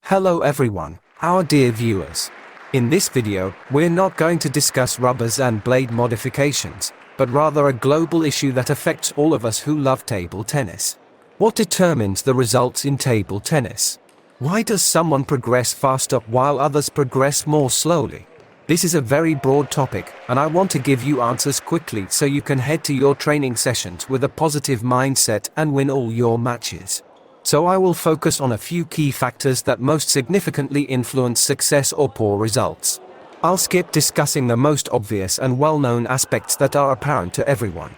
Hello everyone, our dear viewers. In this video, we're not going to discuss rubbers and blade modifications, but rather a global issue that affects all of us who love table tennis. What determines the results in table tennis? Why does someone progress faster while others progress more slowly? This is a very broad topic, and I want to give you answers quickly so you can head to your training sessions with a positive mindset and win all your matches. So I will focus on a few key factors that most significantly influence success or poor results. I'll skip discussing the most obvious and well-known aspects that are apparent to everyone.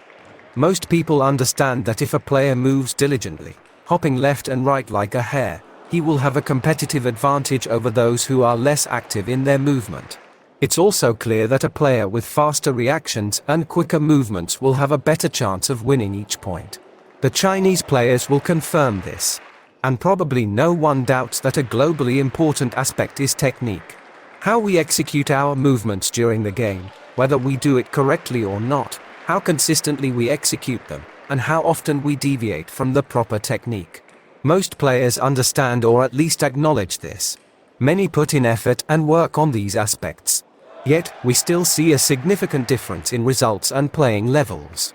Most people understand that if a player moves diligently, hopping left and right like a hare, he will have a competitive advantage over those who are less active in their movement. It's also clear that a player with faster reactions and quicker movements will have a better chance of winning each point. The Chinese players will confirm this. And probably no one doubts that a globally important aspect is technique. How we execute our movements during the game, whether we do it correctly or not, how consistently we execute them, and how often we deviate from the proper technique. Most players understand or at least acknowledge this. Many put in effort and work on these aspects. Yet, we still see a significant difference in results and playing levels.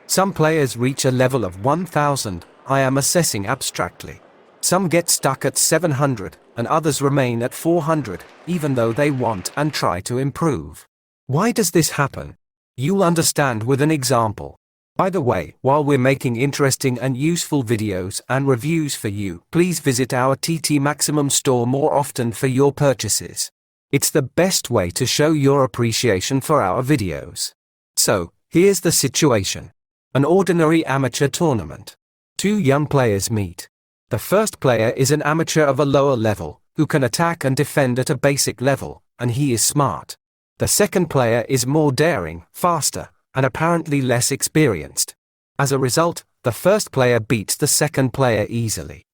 Some players reach a level of 1000, I am assessing abstractly. Some get stuck at 700, and others remain at 400, even though they want and try to improve. Why does this happen? You'll understand with an example. By the way, while we're making interesting and useful videos and reviews for you, please visit our TT Maximum store more often for your purchases. It's the best way to show your appreciation for our videos. So, here's the situation. An ordinary amateur tournament. Two young players meet. The first player is an amateur of a lower level, who can attack and defend at a basic level, and he is smart. The second player is more daring, faster, and apparently less experienced. As a result, the first player beats the second player easily.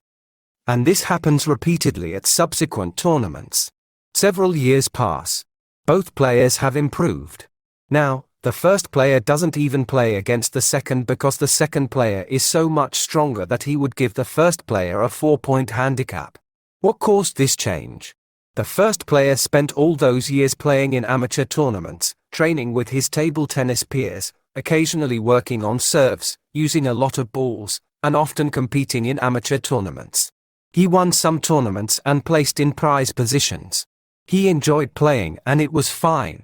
And this happens repeatedly at subsequent tournaments. Several years pass. Both players have improved. Now, the first player doesn't even play against the second because the second player is so much stronger that he would give the first player a 4-point handicap. What caused this change? The first player spent all those years playing in amateur tournaments, training with his table tennis peers, occasionally working on serves, using a lot of balls, and often competing in amateur tournaments. He won some tournaments and placed in prize positions. He enjoyed playing and it was fine.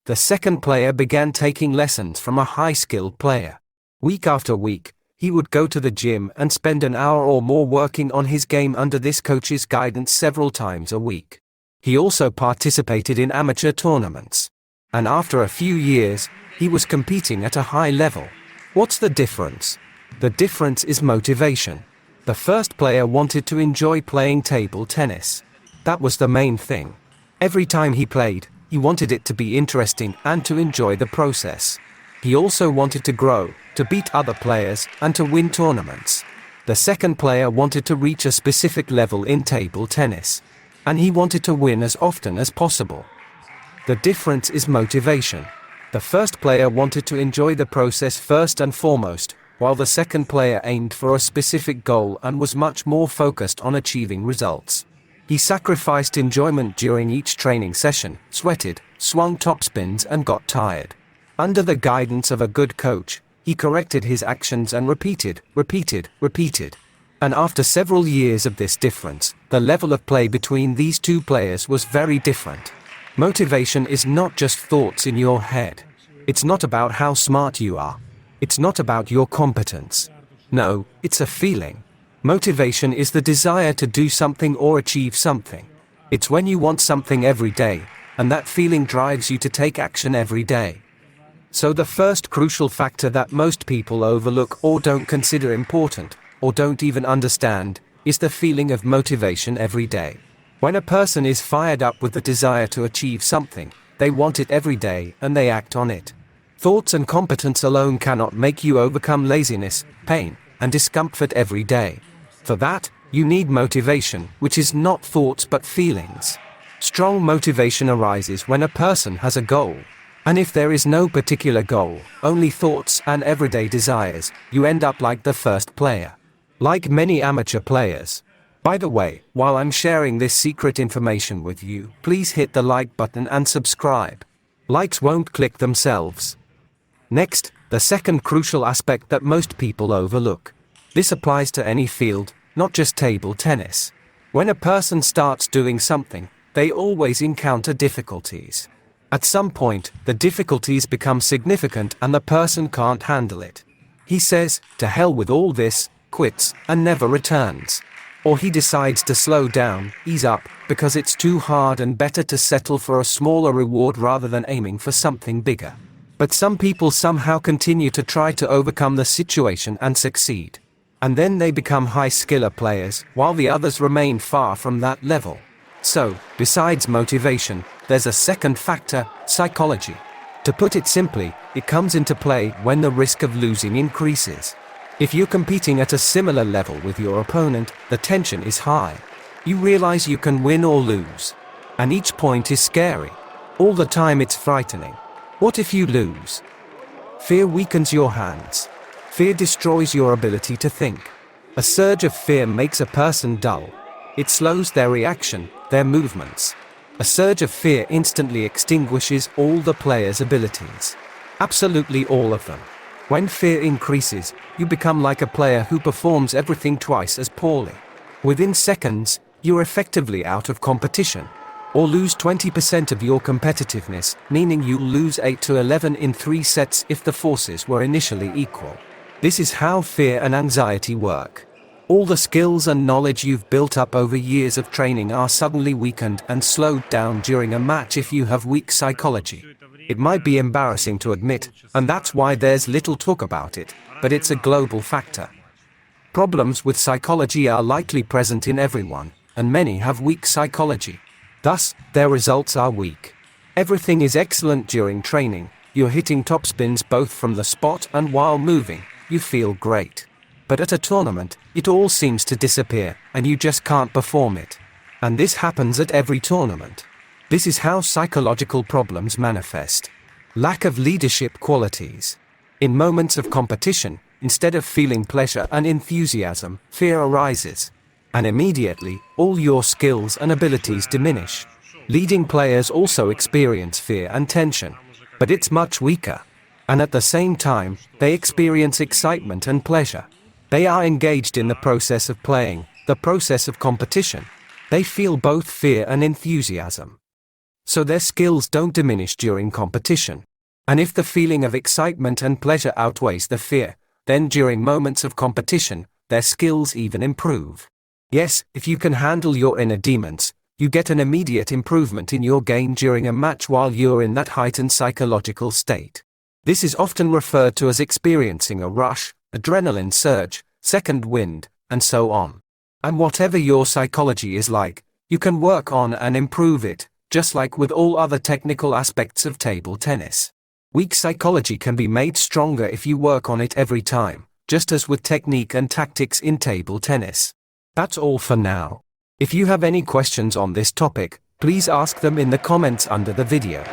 The second player began taking lessons from a high-skilled player. Week after week, he would go to the gym and spend an hour or more working on his game under this coach's guidance several times a week. He also participated in amateur tournaments. And after a few years, he was competing at a high level. What's the difference? The difference is motivation. The first player wanted to enjoy playing table tennis. That was the main thing. Every time he played, he wanted it to be interesting and to enjoy the process. He also wanted to grow, to beat other players, and to win tournaments. The second player wanted to reach a specific level in table tennis. And he wanted to win as often as possible. The difference is motivation. The first player wanted to enjoy the process first and foremost, while the second player aimed for a specific goal and was much more focused on achieving results. He sacrificed enjoyment during each training session, sweated, swung topspins and got tired. Under the guidance of a good coach, he corrected his actions and repeated. And after several years of this difference, the level of play between these two players was very different. Motivation is not just thoughts in your head. It's not about how smart you are. It's not about your competence. No, it's a feeling. Motivation is the desire to do something or achieve something. It's when you want something every day, and that feeling drives you to take action every day. So the first crucial factor that most people overlook or don't consider important, or don't even understand, is the feeling of motivation every day. When a person is fired up with the desire to achieve something, they want it every day and they act on it. Thoughts and competence alone cannot make you overcome laziness, pain, and discomfort every day. For that, you need motivation, which is not thoughts but feelings. Strong motivation arises when a person has a goal. And if there is no particular goal, only thoughts and everyday desires, you end up like the first player. Like many amateur players. By the way, while I'm sharing this secret information with you, please hit the like button and subscribe. Likes won't click themselves. Next, the second crucial aspect that most people overlook. This applies to any field, not just table tennis. When a person starts doing something, they always encounter difficulties. At some point, the difficulties become significant and the person can't handle it. He says, "To hell with all this," quits, and never returns. Or he decides to slow down, ease up, because it's too hard and better to settle for a smaller reward rather than aiming for something bigger. But some people somehow continue to try to overcome the situation and succeed. And then they become high-skiller players, while the others remain far from that level. So, besides motivation, there's a second factor: psychology. To put it simply, it comes into play when the risk of losing increases. If you're competing at a similar level with your opponent, the tension is high. You realize you can win or lose. And each point is scary. All the time it's frightening. What if you lose? Fear weakens your hands. Fear destroys your ability to think. A surge of fear makes a person dull. It slows their reaction, their movements. A surge of fear instantly extinguishes all the player's abilities. Absolutely all of them. When fear increases, you become like a player who performs everything twice as poorly. Within seconds, you're effectively out of competition. Or lose 20% of your competitiveness, meaning you'll lose 8 to 11 in 3 sets if the forces were initially equal. This is how fear and anxiety work. All the skills and knowledge you've built up over years of training are suddenly weakened and slowed down during a match if you have weak psychology. It might be embarrassing to admit, and that's why there's little talk about it, but it's a global factor. Problems with psychology are likely present in everyone, and many have weak psychology. Thus, their results are weak. Everything is excellent during training, you're hitting topspins both from the spot and while moving, you feel great. But at a tournament, it all seems to disappear, and you just can't perform it. And this happens at every tournament. This is how psychological problems manifest. Lack of leadership qualities. In moments of competition, instead of feeling pleasure and enthusiasm, fear arises. And immediately, all your skills and abilities diminish. Leading players also experience fear and tension. But it's much weaker. And at the same time, they experience excitement and pleasure. They are engaged in the process of playing, the process of competition. They feel both fear and enthusiasm. So their skills don't diminish during competition. And if the feeling of excitement and pleasure outweighs the fear, then during moments of competition, their skills even improve. Yes, if you can handle your inner demons, you get an immediate improvement in your game during a match while you're in that heightened psychological state. This is often referred to as experiencing a rush, adrenaline surge, second wind, and so on. And whatever your psychology is like, you can work on and improve it, just like with all other technical aspects of table tennis. Weak psychology can be made stronger if you work on it every time, just as with technique and tactics in table tennis. That's all for now. If you have any questions on this topic, please ask them in the comments under the video.